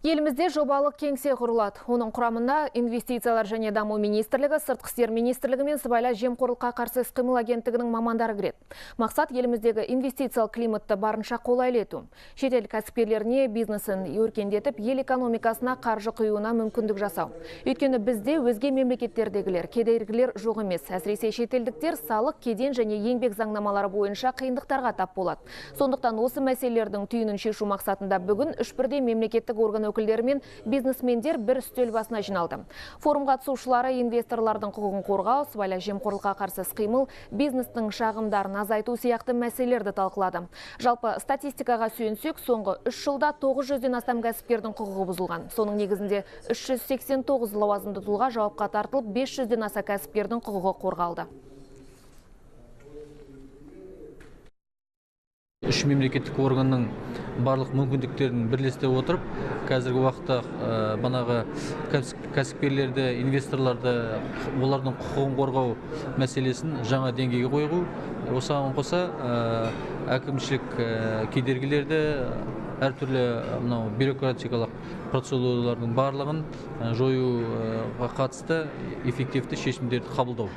Елімізде жобалық кеңсе құрылады. Оның құрамында инвестициялар және даму министрлігі, сыртқы істер министрлігі мен сыбайлас жемқорлыққа қарсы іс-қимыл агенттігінің мамандары кіреді. Мақсат еліміздегі инвестициялық климатты барынша қолайлы ету. Шетел кәсіпкерлеріне бизнесін өркендетіп, ел экономикасына қаржы құюына мүмкіндік жасау. Өйткені бізде өзге мемлекеттердегілер, кедергілер жоқ емес. Әсіресе шетелдіктер салық, кеден және еңбек заңнамалары бойынша қиындықтарға тап болады. Сондықтан осы мәселелердің түйінін шешу мақсатында бүгін үш бірдей мемлекеттік орган өкілдері мен бизнесмендер бір үстел басына жиналды. Форум қатысушылары инвесторлардың құқығын қорғау, сыбайлас жемқорлыққа қарсы іс-қимыл, бизнестің шағымдарын азайту сияқты мәселелерді талқылады. Жалпы статистикаға сүйенсек, соңғы 3 жылда 900-ден астам кәсіпкердің құқығы бұзылған. Соның негізінде 389 лауазымды тұлға жауапқа тартылып, 500-ден аса кәсіпкердің құқығы қорғалды. Үш мемлекеттік органның барлық мүмкіндіктерін бірлесте отырып, қазіргі уақытта банағы кәсіпкерлерді, инвесторларды, олардың құқығын қорғау мәселесін жаңа деңгейге қойғу. Осыған қоса әкімшілік кедергілерді, әртүрлі бюрократикалық процедуралардың барлығын жоюға қатысты эффективті шешімдерді қабылдау.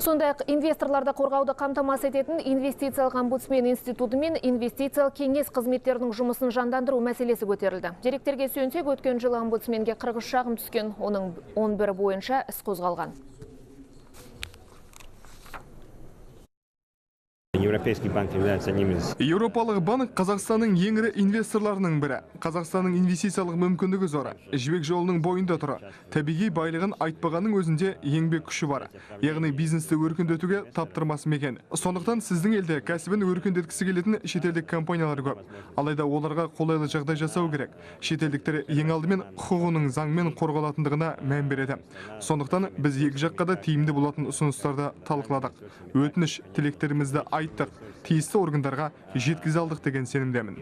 Сондай-ақ инвесторларды қорғауды қамтамасыз ететін инвестициялық омбудсмен институты мен инвестициялық кеңес қызметтерінің жұмысын жандандыру мәселесі көтерілді. Деректерге сүйенсек, өткен жылы омбудсменге 40 шағым түскен, оның 11 бойынша іс қозғалған. Еуропалық банк Қазақстанның ең ірі инвесторларының бірі. Қазақстанның инвестициялық мүмкіндігі зор. Жібек жолының бойында тұр. Табиғи байлығын айтпағанның өзінде еңбек күші бар. Яғни бизнесті өркендетуге таптырмас мекен. Сондықтан сіздің елде кәсібін өркендеткісі келетін шетелдік компаниялар көп. Алайда оларға қолайлы жағдай жасау керек. Шетелдіктер ең алдымен құқығының заңмен қорғалатындығына мән береді. Сондықтан біз екі жаққа да тиімді болатын ұсыныстарды талқыладық. Өтініш тілектерімізді айттық, тиісті органдарға жеткізе алдық деген сенімдемін.